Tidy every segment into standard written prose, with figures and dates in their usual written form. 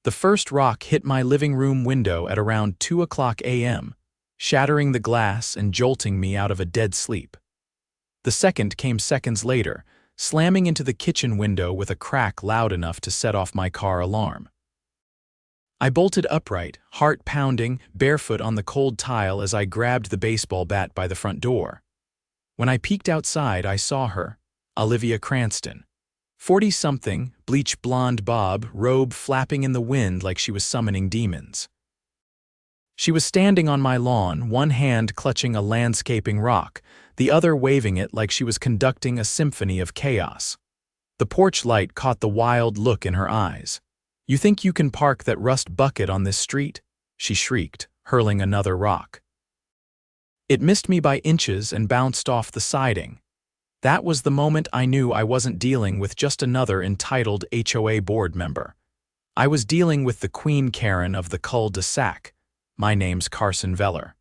The first rock hit my living room window at around 2 a.m., shattering the glass and jolting me out of a dead sleep. The second came seconds later, slamming into the kitchen window with a crack loud enough to set off my car alarm. I bolted upright, heart pounding, barefoot on the cold tile as I grabbed the baseball bat by the front door. When I peeked outside, I saw her, Olivia Cranston. 40-something, bleach blonde bob, robe flapping in the wind like she was summoning demons. She was standing on my lawn, one hand clutching a landscaping rock, the other waving it like she was conducting a symphony of chaos. The porch light caught the wild look in her eyes. "You think you can park that rust bucket on this street?" she shrieked, hurling another rock. It missed me by inches and bounced off the siding. That was the moment I knew I wasn't dealing with just another entitled HOA board member. I was dealing with the Queen Karen of the cul-de-sac. My name's Carson Veller.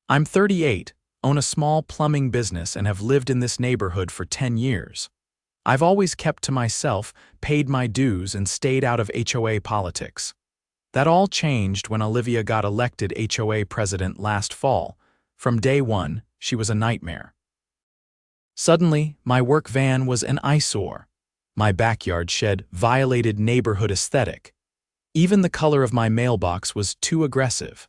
I'm 38, own a small plumbing business, and have lived in this neighborhood for 10 years. I've always kept to myself, paid my dues, and stayed out of HOA politics. That all changed when Olivia got elected HOA president last fall. From day one, she was a nightmare. Suddenly, my work van was an eyesore. My backyard shed violated neighborhood aesthetic. Even the color of my mailbox was too aggressive.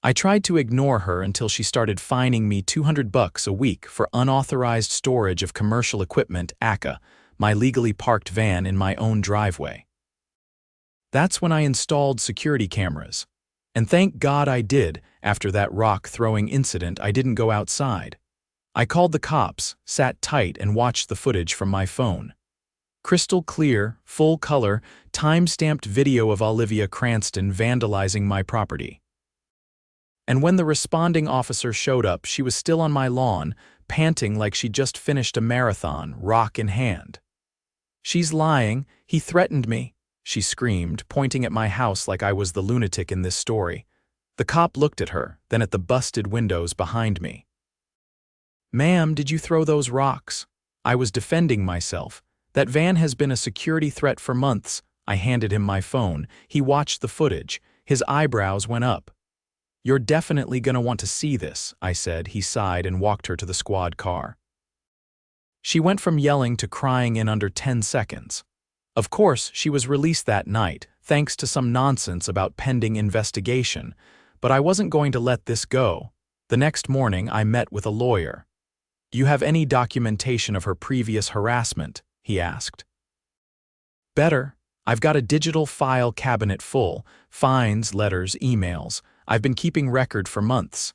I tried to ignore her until she started fining me $200 a week for unauthorized storage of commercial equipment, aka my legally parked van in my own driveway. That's when I installed security cameras. And thank God I did. After that rock-throwing incident, I didn't go outside. I called the cops, sat tight, and watched the footage from my phone. Crystal clear, full-color, time-stamped video of Olivia Cranston vandalizing my property. And when the responding officer showed up, she was still on my lawn, panting like she'd just finished a marathon, rock in hand. "She's lying. He threatened me," she screamed, pointing at my house like I was the lunatic in this story. The cop looked at her, then at the busted windows behind me. "Ma'am, did you throw those rocks?" I was defending myself. "That van has been a security threat for months." I handed him my phone. He watched the footage. His eyebrows went up. "You're definitely gonna want to see this," I said. He sighed and walked her to the squad car. She went from yelling to crying in under 10 seconds. Of course, she was released that night, thanks to some nonsense about pending investigation, but I wasn't going to let this go. The next morning, I met with a lawyer. "Do you have any documentation of her previous harassment?" he asked. "Better. I've got a digital file cabinet full, fines, letters, emails. I've been keeping record for months."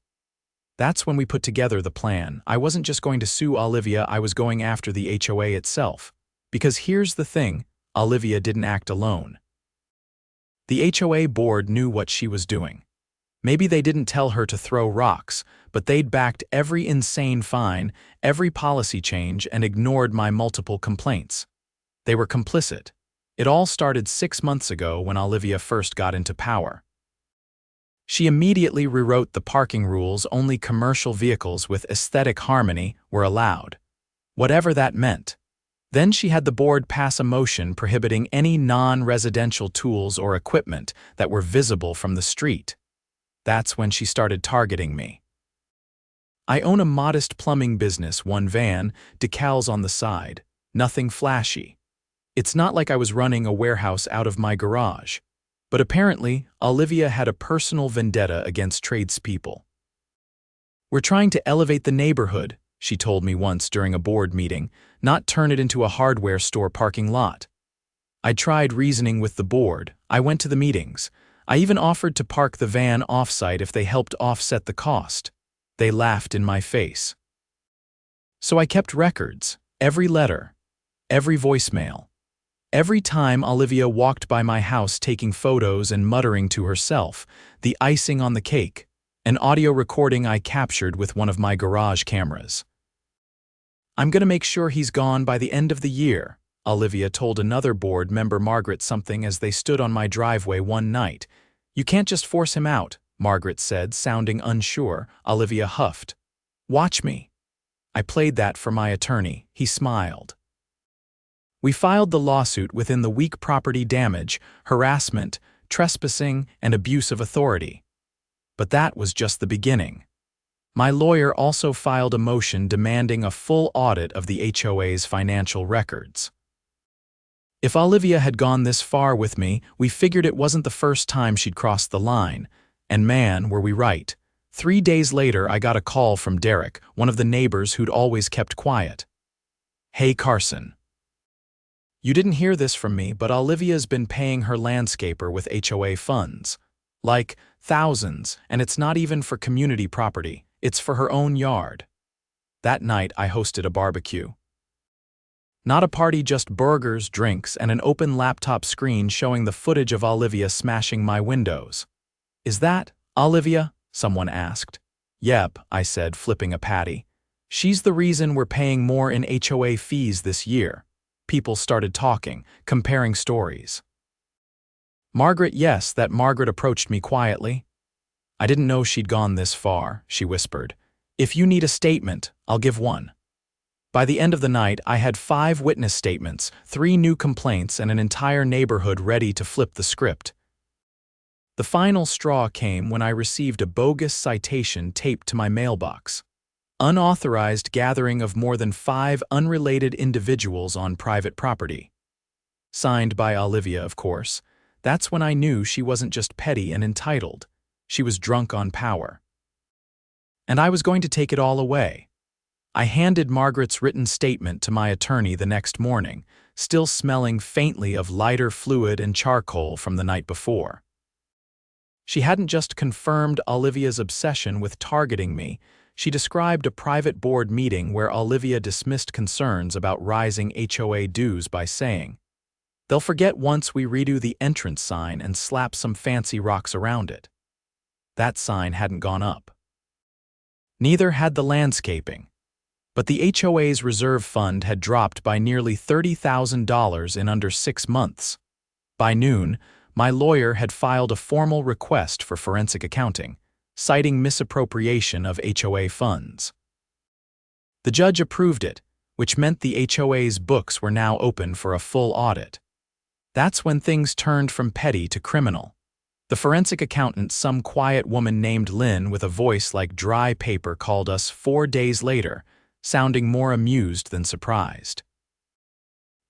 That's when we put together the plan. I wasn't just going to sue Olivia, I was going after the HOA itself. Because here's the thing, Olivia didn't act alone. The HOA board knew what she was doing. Maybe they didn't tell her to throw rocks, but they'd backed every insane fine, every policy change, and ignored my multiple complaints. They were complicit. It all started 6 months ago when Olivia first got into power. She immediately rewrote the parking rules. Only commercial vehicles with aesthetic harmony were allowed, whatever that meant. Then she had the board pass a motion prohibiting any non-residential tools or equipment that were visible from the street. That's when she started targeting me. I own a modest plumbing business, one van, decals on the side, nothing flashy. It's not like I was running a warehouse out of my garage. But apparently, Olivia had a personal vendetta against tradespeople. "We're trying to elevate the neighborhood," she told me once during a board meeting, "not turn it into a hardware store parking lot." I tried reasoning with the board. I went to the meetings. I even offered to park the van off-site if they helped offset the cost. They laughed in my face. So I kept records, every letter, every voicemail. Every time Olivia walked by my house taking photos and muttering to herself, the icing on the cake, an audio recording I captured with one of my garage cameras. "I'm gonna make sure he's gone by the end of the year," Olivia told another board member, Margaret something, as they stood on my driveway one night. "You can't just force him out," Margaret said, sounding unsure. Olivia huffed. "Watch me." I played that for my attorney. He smiled. We filed the lawsuit within the week: property damage, harassment, trespassing, and abuse of authority. But that was just the beginning. My lawyer also filed a motion demanding a full audit of the HOA's financial records. If Olivia had gone this far with me, we figured it wasn't the first time she'd crossed the line. And man, were we right. 3 days later, I got a call from Derek, one of the neighbors who'd always kept quiet. "Hey, Carson. You didn't hear this from me, but Olivia's been paying her landscaper with HOA funds. Like, thousands, and it's not even for community property, it's for her own yard." That night, I hosted a barbecue. Not a party, just burgers, drinks, and an open laptop screen showing the footage of Olivia smashing my windows. "Is that Olivia?" someone asked. "Yep," I said, flipping a patty. "She's the reason we're paying more in HOA fees this year." People started talking, comparing stories. "Margaret, yes, that Margaret approached me quietly." "I didn't know she'd gone this far," she whispered. "If you need a statement, I'll give one." By the end of the night, I had 5 witness statements, 3 new complaints, and an entire neighborhood ready to flip the script. The final straw came when I received a bogus citation taped to my mailbox. Unauthorized gathering of more than 5 unrelated individuals on private property. Signed by Olivia, of course. That's when I knew she wasn't just petty and entitled. She was drunk on power. And I was going to take it all away. I handed Margaret's written statement to my attorney the next morning, still smelling faintly of lighter fluid and charcoal from the night before. She hadn't just confirmed Olivia's obsession with targeting me, she described a private board meeting where Olivia dismissed concerns about rising HOA dues by saying, "They'll forget once we redo the entrance sign and slap some fancy rocks around it." That sign hadn't gone up. Neither had the landscaping. But the HOA's reserve fund had dropped by nearly $30,000 in under 6 months. By noon, my lawyer had filed a formal request for forensic accounting, citing misappropriation of HOA funds. The judge approved it, which meant the HOA's books were now open for a full audit. That's when things turned from petty to criminal. The forensic accountant, some quiet woman named Lynn with a voice like dry paper, called us 4 days later, sounding more amused than surprised.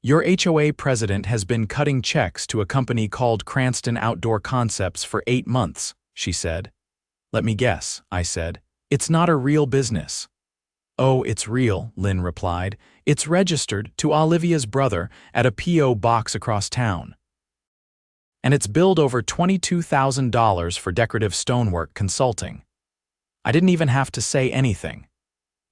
"Your HOA president has been cutting checks to a company called Cranston Outdoor Concepts for 8 months, she said. "Let me guess," I said. "It's not a real business." "Oh, it's real," Lynn replied. "It's registered to Olivia's brother at a P.O. box across town. And it's billed over $22,000 for decorative stonework consulting." I didn't even have to say anything.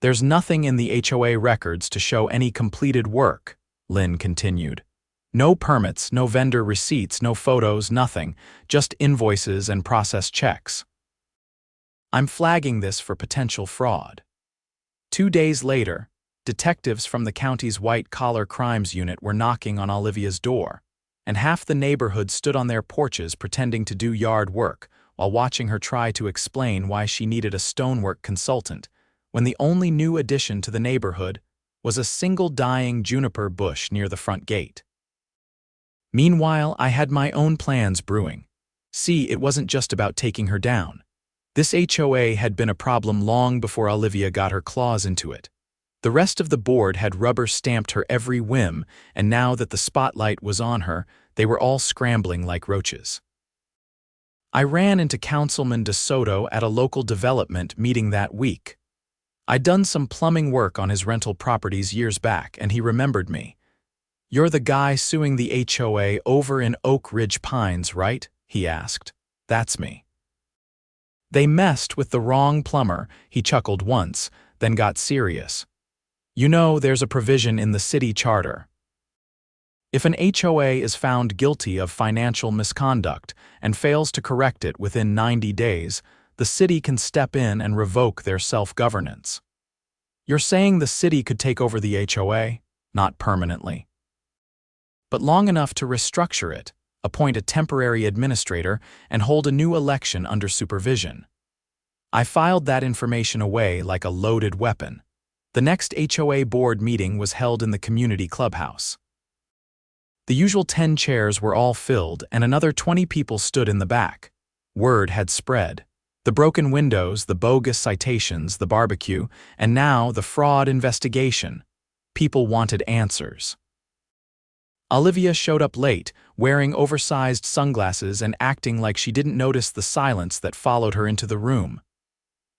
"There's nothing in the HOA records to show any completed work," Lynn continued. "No permits, no vendor receipts, no photos, nothing, just invoices and processed checks. I'm flagging this for potential fraud." 2 days later, detectives from the county's white-collar crimes unit were knocking on Olivia's door, and half the neighborhood stood on their porches pretending to do yard work while watching her try to explain why she needed a stonework consultant, when the only new addition to the neighborhood was a single dying juniper bush near the front gate. Meanwhile, I had my own plans brewing. See, it wasn't just about taking her down. This HOA had been a problem long before Olivia got her claws into it. The rest of the board had rubber-stamped her every whim, and now that the spotlight was on her, they were all scrambling like roaches. I ran into Councilman DeSoto at a local development meeting that week. I'd done some plumbing work on his rental properties years back, and he remembered me. "You're the guy suing the HOA over in Oak Ridge Pines, right?" he asked. "That's me." "They messed with the wrong plumber," he chuckled once, then got serious. "You know, there's a provision in the city charter. If an HOA is found guilty of financial misconduct and fails to correct it within 90 days, the city can step in and revoke their self-governance." "You're saying the city could take over the HOA? Not permanently, but long enough to restructure it, appoint a temporary administrator, and hold a new election under supervision." I filed that information away like a loaded weapon. The next HOA board meeting was held in the community clubhouse. The usual 10 chairs were all filled, and another 20 people stood in the back. Word had spread. The broken windows, the bogus citations, the barbecue, and now the fraud investigation. People wanted answers. Olivia showed up late, wearing oversized sunglasses and acting like she didn't notice the silence that followed her into the room.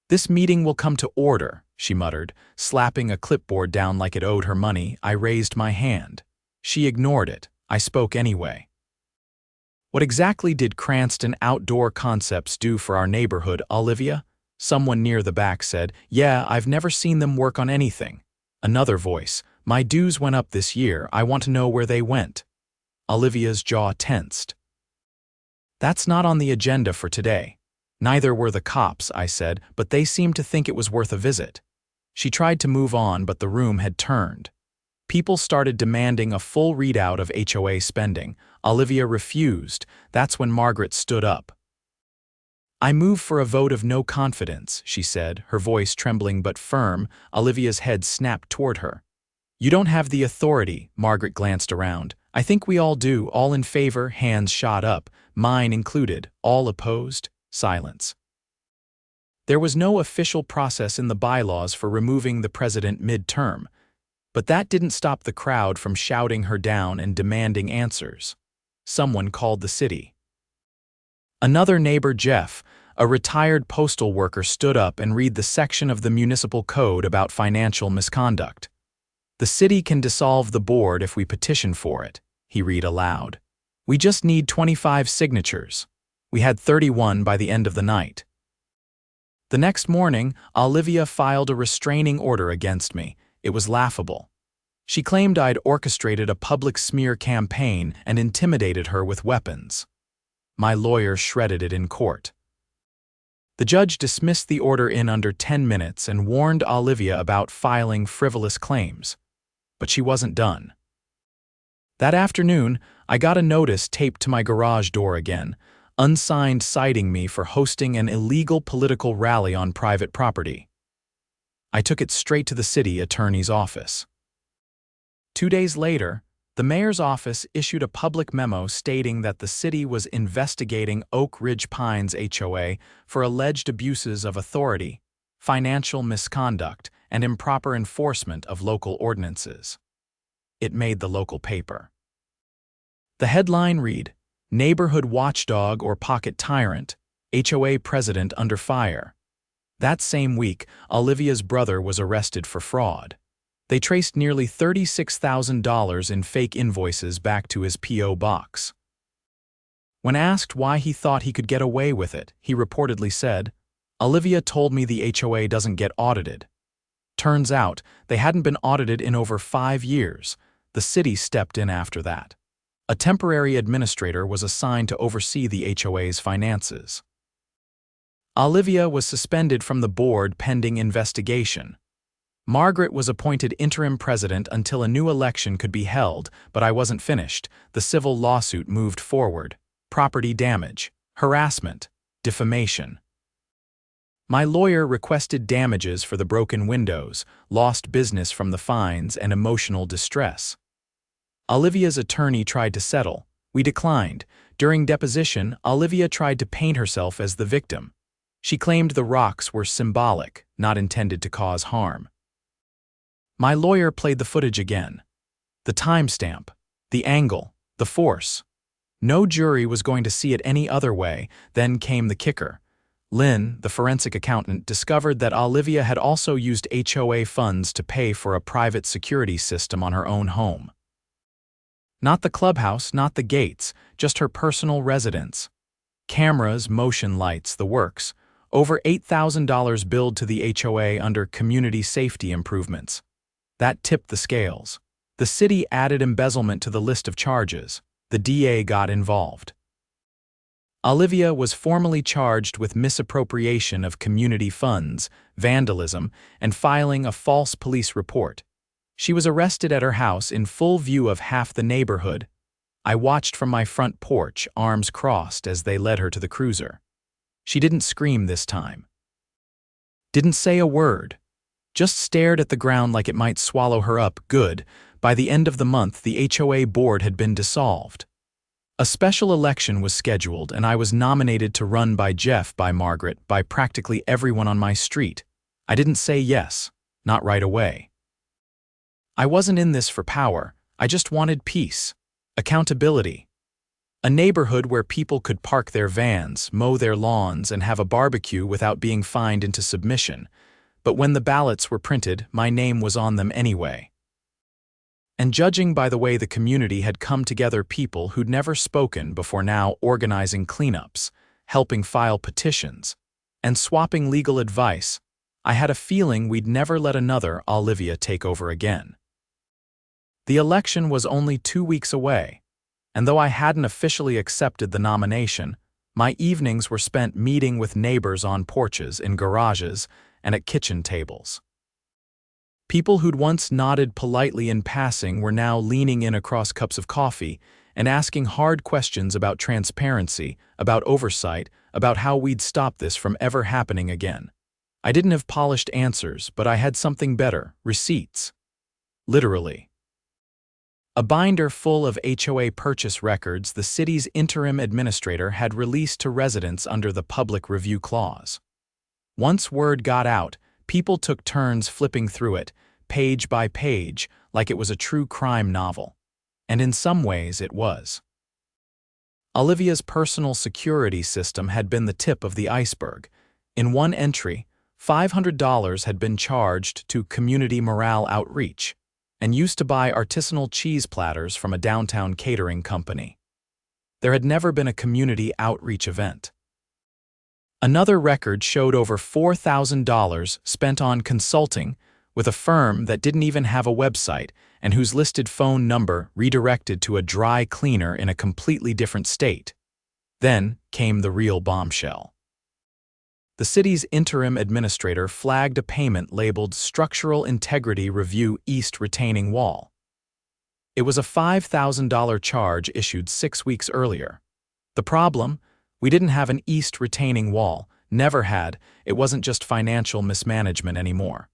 "This meeting will come to order," she muttered, slapping a clipboard down like it owed her money. I raised my hand. She ignored it. I spoke anyway. "What exactly did Cranston Outdoor Concepts do for our neighborhood, Olivia?" Someone near the back said. "Yeah, I've never seen them work on anything." Another voice. "My dues went up this year. I want to know where they went." Olivia's jaw tensed. "That's not on the agenda for today." "Neither were the cops," I said, "but they seemed to think it was worth a visit." She tried to move on, but the room had turned. People started demanding a full readout of HOA spending. Olivia refused. That's when Margaret stood up. "I move for a vote of no confidence," she said, her voice trembling but firm. Olivia's head snapped toward her. "You don't have the authority." Margaret glanced around. "I think we all do." All in favor, hands shot up, mine included. All opposed, silence. There was no official process in the bylaws for removing the president mid-term, but that didn't stop the crowd from shouting her down and demanding answers. Someone called the city. Another neighbor, Jeff, a retired postal worker, stood up and read the section of the municipal code about financial misconduct. "The city can dissolve the board if we petition for it," he read aloud. "We just need 25 signatures." We had 31 by the end of the night. The next morning, Olivia filed a restraining order against me. It was laughable. She claimed I'd orchestrated a public smear campaign and intimidated her with weapons. My lawyer shredded it in court. The judge dismissed the order in under 10 minutes and warned Olivia about filing frivolous claims. But she wasn't done. That afternoon, I got a notice taped to my garage door again, unsigned, citing me for hosting an illegal political rally on private property. I took it straight to the city attorney's office. 2 days later, the mayor's office issued a public memo stating that the city was investigating Oak Ridge Pines HOA for alleged abuses of authority, financial misconduct, and improper enforcement of local ordinances. It made the local paper. The headline read, "Neighborhood Watchdog or Pocket Tyrant, HOA President Under Fire." That same week, Olivia's brother was arrested for fraud. They traced nearly $36,000 in fake invoices back to his P.O. box. When asked why he thought he could get away with it, he reportedly said, "Olivia told me the HOA doesn't get audited." Turns out, they hadn't been audited in over 5 years. The city stepped in after that. A temporary administrator was assigned to oversee the HOA's finances. Olivia was suspended from the board pending investigation. Margaret was appointed interim president until a new election could be held, but I wasn't finished. The civil lawsuit moved forward. Property damage, harassment, defamation. My lawyer requested damages for the broken windows, lost business from the fines, and emotional distress. Olivia's attorney tried to settle. We declined. During deposition, Olivia tried to paint herself as the victim. She claimed the rocks were symbolic, not intended to cause harm. My lawyer played the footage again. The timestamp, the angle, the force. No jury was going to see it any other way. Then came the kicker. Lynn, the forensic accountant, discovered that Olivia had also used HOA funds to pay for a private security system on her own home. Not the clubhouse, not the gates, just her personal residence. Cameras, motion lights, the works. Over $8,000 billed to the HOA under community safety improvements. That tipped the scales. The city added embezzlement to the list of charges. The DA got involved. Olivia was formally charged with misappropriation of community funds, vandalism, and filing a false police report. She was arrested at her house in full view of half the neighborhood. I watched from my front porch, arms crossed, as they led her to the cruiser. She didn't scream this time. Didn't say a word. Just stared at the ground like it might swallow her up. Good, By the end of the month, the HOA board had been dissolved. A special election was scheduled, and I was nominated to run by Jeff, by Margaret, by practically everyone on my street. I didn't say yes, not right away. I wasn't in this for power. I just wanted peace, accountability. A neighborhood where people could park their vans, mow their lawns, and have a barbecue without being fined into submission. But when the ballots were printed, my name was on them anyway. And judging by the way the community had come together, people who'd never spoken before now organizing cleanups, helping file petitions, and swapping legal advice, I had a feeling we'd never let another Olivia take over again. The election was only 2 weeks away, and though I hadn't officially accepted the nomination, my evenings were spent meeting with neighbors on porches, in garages, and at kitchen tables. People who'd once nodded politely in passing were now leaning in across cups of coffee and asking hard questions about transparency, about oversight, about how we'd stop this from ever happening again. I didn't have polished answers, but I had something better: receipts. Literally. A binder full of HOA purchase records the city's interim administrator had released to residents under the public review clause. Once word got out, people took turns flipping through it, page by page, like it was a true crime novel. And in some ways it was. Olivia's personal security system had been the tip of the iceberg. In one entry, $500 had been charged to community morale outreach, and used to buy artisanal cheese platters from a downtown catering company. There had never been a community outreach event. Another record showed over $4,000 spent on consulting with a firm that didn't even have a website and whose listed phone number redirected to a dry cleaner in a completely different state. Then came the real bombshell. The city's interim administrator flagged a payment labeled Structural Integrity Review East Retaining Wall. It was a $5,000 charge issued 6 weeks earlier. The problem? We didn't have an east retaining wall, never had. It wasn't just financial mismanagement anymore.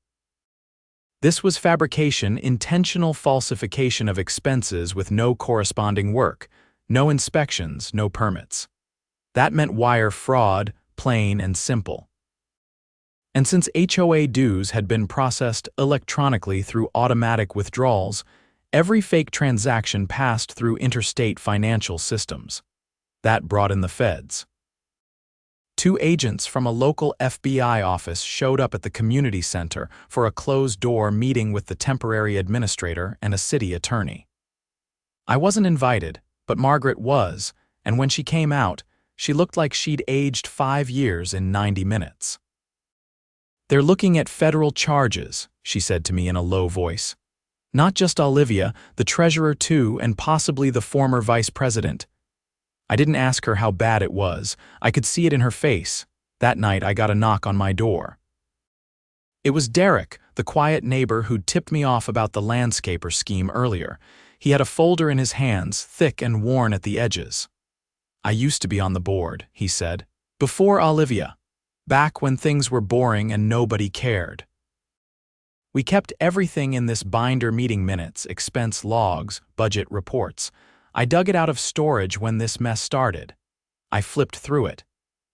This was fabrication, intentional falsification of expenses with no corresponding work, no inspections, no permits. That meant wire fraud, plain and simple. And since HOA dues had been processed electronically through automatic withdrawals, every fake transaction passed through interstate financial systems. That brought in the feds. 2 agents from a local FBI office showed up at the community center for a closed-door meeting with the temporary administrator and a city attorney. I wasn't invited, but Margaret was, and when she came out, she looked like she'd aged 5 years in 90 minutes. "They're looking at federal charges," she said to me in a low voice. "Not just Olivia, the treasurer too, and possibly the former vice president." I didn't ask her how bad it was. I could see it in her face. That night I got a knock on my door. It was Derek, the quiet neighbor who'd tipped me off about the landscaper scheme earlier. He had a folder in his hands, thick and worn at the edges. "I used to be on the board," he said. "Before Olivia. Back when things were boring and nobody cared." We kept everything in this binder: meeting minutes, expense logs, budget reports. I dug it out of storage when this mess started. I flipped through it.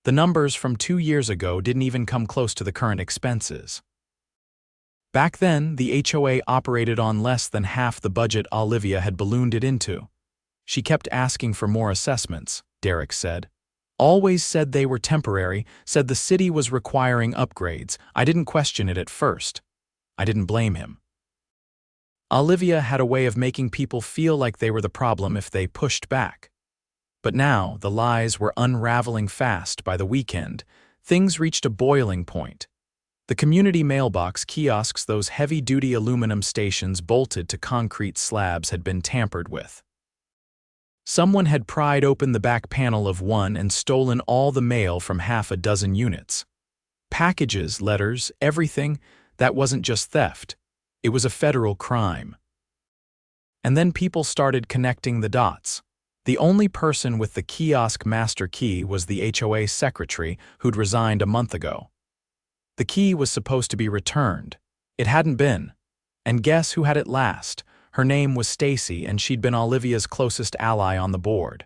The numbers from 2 years ago didn't even come close to the current expenses. Back then, the HOA operated on less than half the budget Olivia had ballooned it into. She kept asking for more assessments, Derek said. Always said they were temporary, said the city was requiring upgrades. I didn't question it at first. I didn't blame him. Olivia had a way of making people feel like they were the problem if they pushed back. But now the lies were unraveling fast. By the weekend, things reached a boiling point. The community mailbox kiosks, those heavy-duty aluminum stations bolted to concrete slabs, had been tampered with. Someone had pried open the back panel of one and stolen all the mail from half a dozen units. Packages, letters, everything. That wasn't just theft. It was a federal crime. And then people started connecting the dots. The only person with the kiosk master key was the HOA secretary who'd resigned a month ago. The key was supposed to be returned. It hadn't been. And guess who had it last? Her name was Stacy, and she'd been Olivia's closest ally on the board.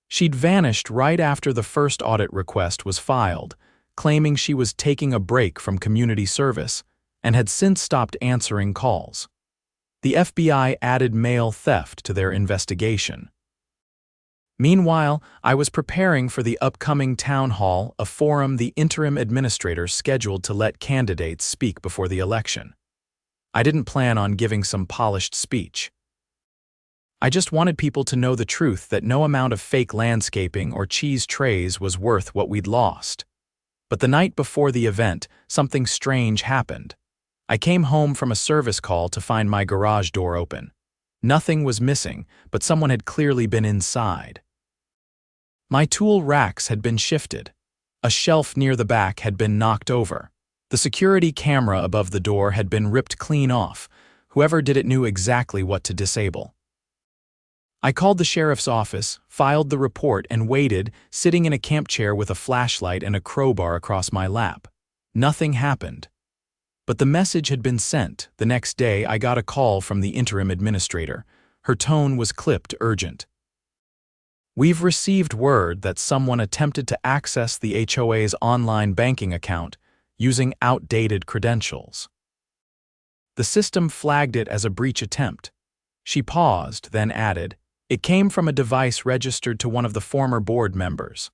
She'd vanished right after the first audit request was filed, claiming she was taking a break from community service, and had since stopped answering calls. The FBI added mail theft to their investigation. Meanwhile, I was preparing for the upcoming town hall, a forum the interim administrator scheduled to let candidates speak before the election. I didn't plan on giving some polished speech. I just wanted people to know the truth that no amount of fake landscaping or cheese trays was worth what we'd lost. But the night before the event, something strange happened. I came home from a service call to find my garage door open. Nothing was missing, but someone had clearly been inside. My tool racks had been shifted. A shelf near the back had been knocked over. The security camera above the door had been ripped clean off. Whoever did it knew exactly what to disable. I called the sheriff's office, filed the report, and waited, sitting in a camp chair with a flashlight and a crowbar across my lap. Nothing happened. But the message had been sent. The next day, I got a call from the interim administrator. Her tone was clipped urgent. "We've received word that someone attempted to access the HOA's online banking account using outdated credentials. The system flagged it as a breach attempt." She paused, then added, "It came from a device registered to one of the former board members."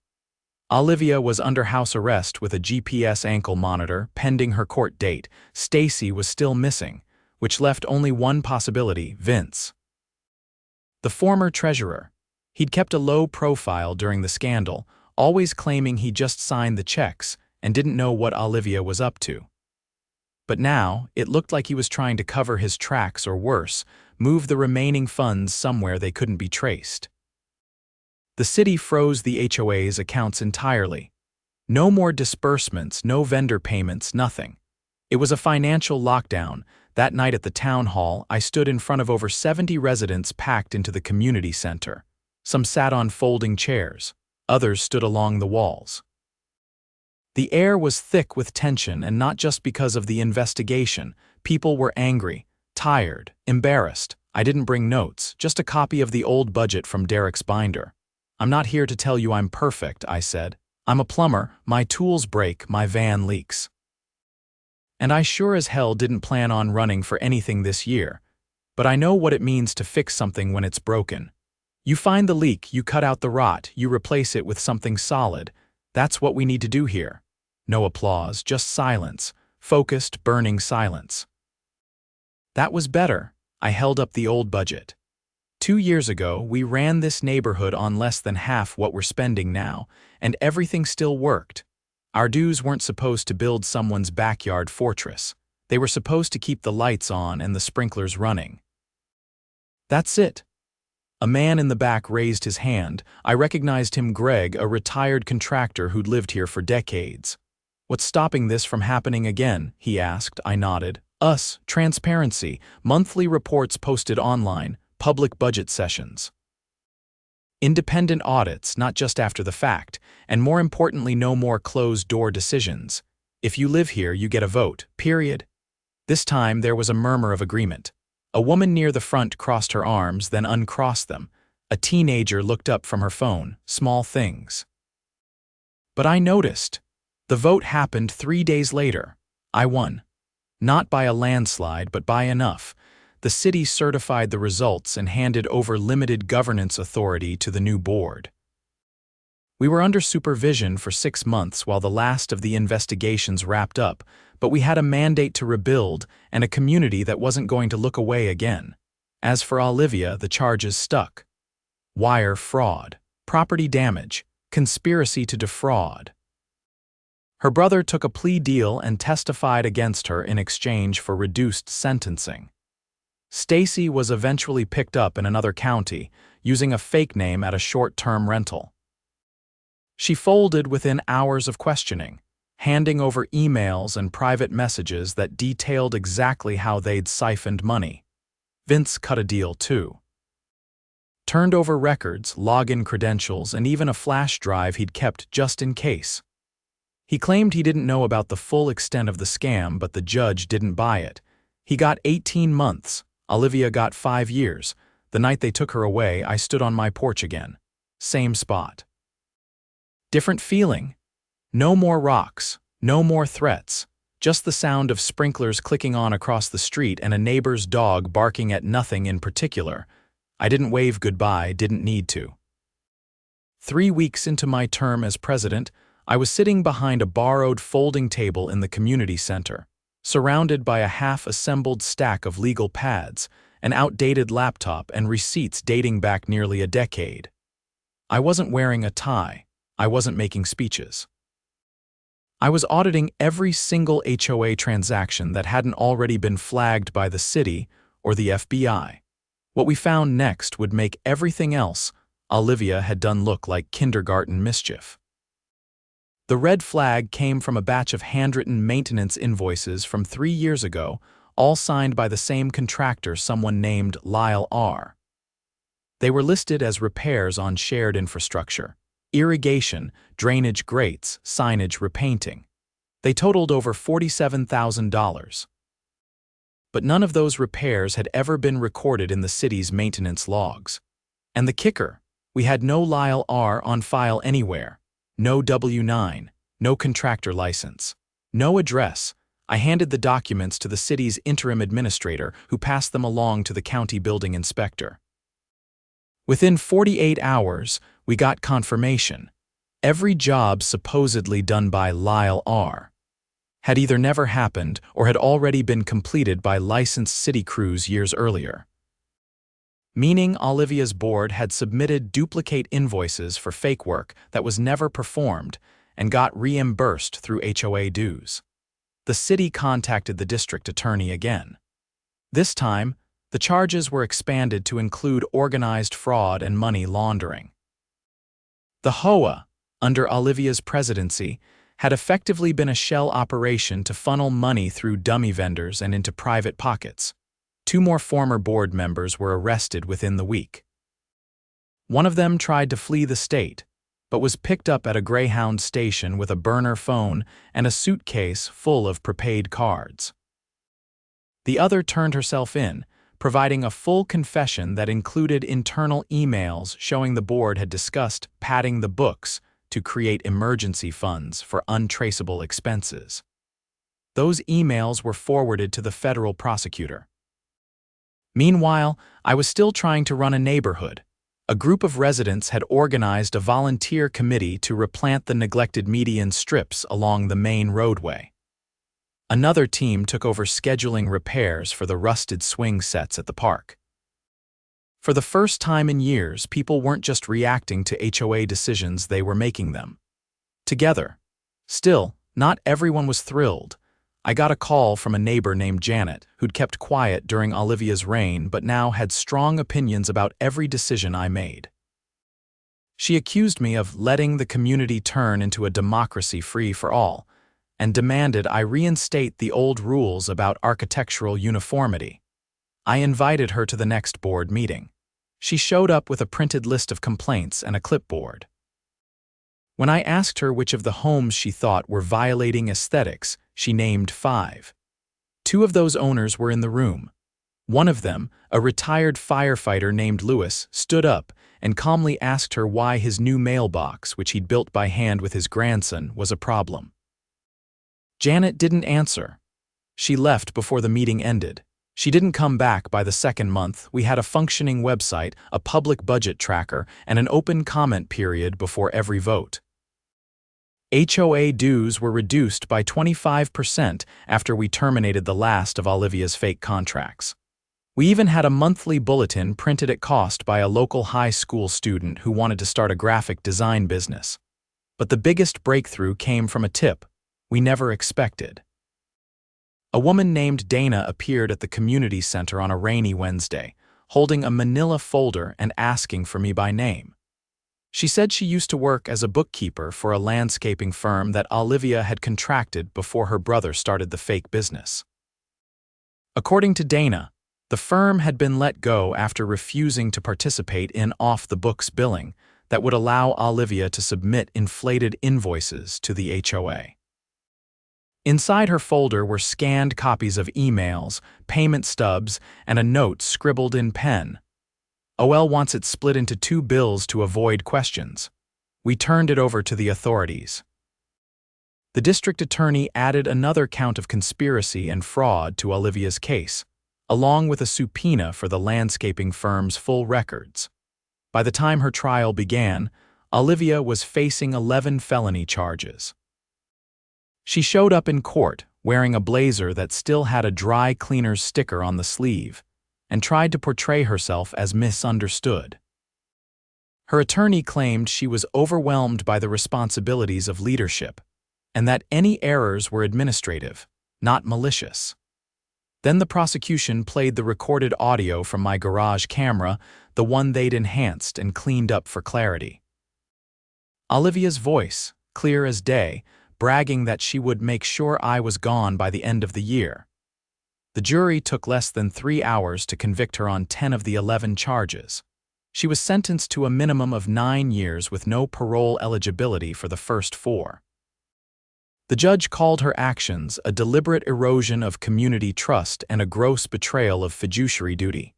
Olivia was under house arrest with a GPS ankle monitor pending her court date. Stacy was still missing, which left only one possibility: Vince. The former treasurer. He'd kept a low profile during the scandal, always claiming he just signed the checks and didn't know what Olivia was up to. But now, it looked like he was trying to cover his tracks or worse, move the remaining funds somewhere they couldn't be traced. The city froze the HOA's accounts entirely. No more disbursements, no vendor payments, nothing. It was a financial lockdown. That night at the town hall, I stood in front of over 70 residents packed into the community center. Some sat on folding chairs. Others stood along the walls. The air was thick with tension, and not just because of the investigation. People were angry, tired, embarrassed. I didn't bring notes, just a copy of the old budget from Derek's binder. "I'm not here to tell you I'm perfect," I said. "I'm a plumber, my tools break, my van leaks. And I sure as hell didn't plan on running for anything this year. But I know what it means to fix something when it's broken. You find the leak, you cut out the rot, you replace it with something solid. That's what we need to do here." No applause, just silence, focused, burning silence. That was better. I held up the old budget. 2 years ago, we ran this neighborhood on less than half what we're spending now, and everything still worked. Our dues weren't supposed to build someone's backyard fortress. They were supposed to keep the lights on and the sprinklers running. That's it. A man in the back raised his hand. I recognized him, Greg, a retired contractor who'd lived here for decades. "What's stopping this from happening again?" he asked. I nodded. "Us, transparency, monthly reports posted online, public budget sessions. Independent audits, not just after the fact, and more importantly, no more closed-door decisions. If you live here, you get a vote, period." This time there was a murmur of agreement. A woman near the front crossed her arms, then uncrossed them. A teenager looked up from her phone. Small things. But I noticed. The vote happened 3 days later. I won. Not by a landslide, but by enough. The city certified the results and handed over limited governance authority to the new board. We were under supervision for 6 months while the last of the investigations wrapped up, but we had a mandate to rebuild and a community that wasn't going to look away again. As for Olivia, the charges stuck. Wire fraud, property damage, conspiracy to defraud. Her brother took a plea deal and testified against her in exchange for reduced sentencing. Stacy was eventually picked up in another county, using a fake name at a short-term rental. She folded within hours of questioning, handing over emails and private messages that detailed exactly how they'd siphoned money. Vince cut a deal too. Turned over records, login credentials, and even a flash drive he'd kept just in case. He claimed he didn't know about the full extent of the scam, but the judge didn't buy it. He got 18 months. Olivia got 5 years. The night they took her away, I stood on my porch again. Same spot. Different feeling. No more rocks, no more threats. Just the sound of sprinklers clicking on across the street and a neighbor's dog barking at nothing in particular. I didn't wave goodbye, didn't need to. 3 weeks into my term as president, I was sitting behind a borrowed folding table in the community center, surrounded by a half-assembled stack of legal pads, an outdated laptop, and receipts dating back nearly a decade. I wasn't wearing a tie. I wasn't making speeches. I was auditing every single HOA transaction that hadn't already been flagged by the city or the FBI. What we found next would make everything else Olivia had done look like kindergarten mischief. The red flag came from a batch of handwritten maintenance invoices from 3 years ago, all signed by the same contractor, someone named Lyle R. They were listed as repairs on shared infrastructure: irrigation, drainage grates, signage, repainting. They totaled over $47,000. But none of those repairs had ever been recorded in the city's maintenance logs. And the kicker, we had no Lyle R. on file anywhere. No W-9, no contractor license, no address. I handed the documents to the city's interim administrator, who passed them along to the county building inspector. Within 48 hours, we got confirmation. Every job supposedly done by Lyle R. had either never happened or had already been completed by licensed city crews years earlier. Meaning Olivia's board had submitted duplicate invoices for fake work that was never performed and got reimbursed through HOA dues. The city contacted the district attorney again. This time, the charges were expanded to include organized fraud and money laundering. The HOA, under Olivia's presidency, had effectively been a shell operation to funnel money through dummy vendors and into private pockets. 2 more former board members were arrested within the week. One of them tried to flee the state, but was picked up at a Greyhound station with a burner phone and a suitcase full of prepaid cards. The other turned herself in, providing a full confession that included internal emails showing the board had discussed padding the books to create emergency funds for untraceable expenses. Those emails were forwarded to the federal prosecutor. Meanwhile, I was still trying to run a neighborhood. A group of residents had organized a volunteer committee to replant the neglected median strips along the main roadway. Another team took over scheduling repairs for the rusted swing sets at the park. For the first time in years, people weren't just reacting to HOA decisions, they were making them. Together. Still, not everyone was thrilled. I got a call from a neighbor named Janet, who'd kept quiet during Olivia's reign but now had strong opinions about every decision I made. She accused me of letting the community turn into a democracy free for all, and demanded I reinstate the old rules about architectural uniformity. I invited her to the next board meeting. She showed up with a printed list of complaints and a clipboard. When I asked her which of the homes she thought were violating aesthetics, she named 5. 2 of those owners were in the room. One of them, a retired firefighter named Lewis, stood up and calmly asked her why his new mailbox, which he'd built by hand with his grandson, was a problem. Janet didn't answer. She left before the meeting ended. She didn't come back by the 2nd month. We had a functioning website, a public budget tracker, and an open comment period before every vote. HOA dues were reduced by 25% after we terminated the last of Olivia's fake contracts. We even had a monthly bulletin printed at cost by a local high school student who wanted to start a graphic design business. But the biggest breakthrough came from a tip we never expected. A woman named Dana appeared at the community center on a rainy Wednesday, holding a manila folder and asking for me by name. She said she used to work as a bookkeeper for a landscaping firm that Olivia had contracted before her brother started the fake business. According to Dana, the firm had been let go after refusing to participate in off-the-books billing that would allow Olivia to submit inflated invoices to the HOA. Inside her folder were scanned copies of emails, payment stubs, and a note scribbled in pen. OL wants it split into 2 bills to avoid questions. We turned it over to the authorities. The district attorney added another count of conspiracy and fraud to Olivia's case, along with a subpoena for the landscaping firm's full records. By the time her trial began, Olivia was facing 11 felony charges. She showed up in court wearing a blazer that still had a dry cleaner's sticker on the sleeve, and tried to portray herself as misunderstood. Her attorney claimed she was overwhelmed by the responsibilities of leadership, and that any errors were administrative, not malicious. Then the prosecution played the recorded audio from my garage camera, the one they'd enhanced and cleaned up for clarity. Olivia's voice, clear as day, bragging that she would make sure I was gone by the end of the year. The jury took less than 3 hours to convict her on 10 of the 11 charges. She was sentenced to a minimum of 9 years with no parole eligibility for the first 4. The judge called her actions a deliberate erosion of community trust and a gross betrayal of fiduciary duty.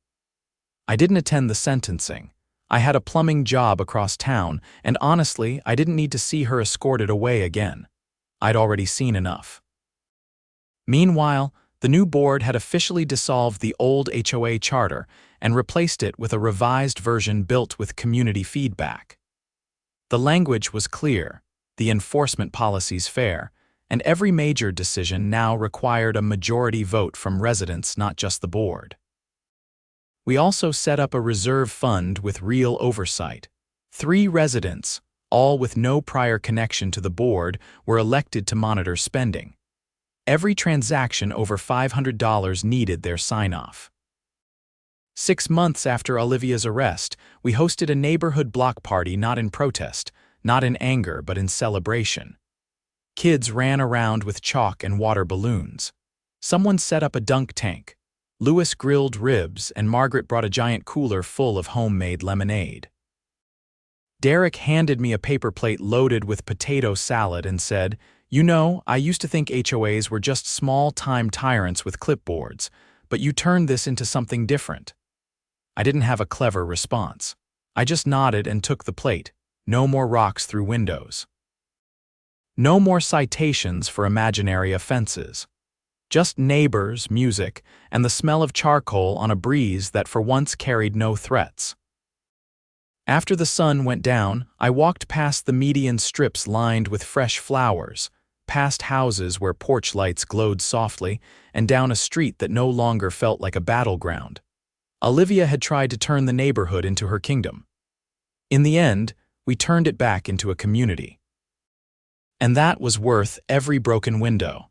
I didn't attend the sentencing. I had a plumbing job across town, and honestly, I didn't need to see her escorted away again. I'd already seen enough. Meanwhile, the new board had officially dissolved the old HOA charter and replaced it with a revised version built with community feedback. The language was clear, the enforcement policies fair, and every major decision now required a majority vote from residents, not just the board. We also set up a reserve fund with real oversight. 3 residents, all with no prior connection to the board, were elected to monitor spending. Every transaction over $500 needed their sign-off. 6 months after Olivia's arrest, we hosted a neighborhood block party not in protest, not in anger, but in celebration. Kids ran around with chalk and water balloons. Someone set up a dunk tank. Louis grilled ribs, and Margaret brought a giant cooler full of homemade lemonade. Derek handed me a paper plate loaded with potato salad and said, "You know, I used to think HOAs were just small-time tyrants with clipboards, but you turned this into something different." I didn't have a clever response. I just nodded and took the plate. No more rocks through windows. No more citations for imaginary offenses. Just neighbors, music, and the smell of charcoal on a breeze that for once carried no threats. After the sun went down, I walked past the median strips lined with fresh flowers, past houses where porch lights glowed softly, and down a street that no longer felt like a battleground. Olivia had tried to turn the neighborhood into her kingdom. In the end, we turned it back into a community. And that was worth every broken window.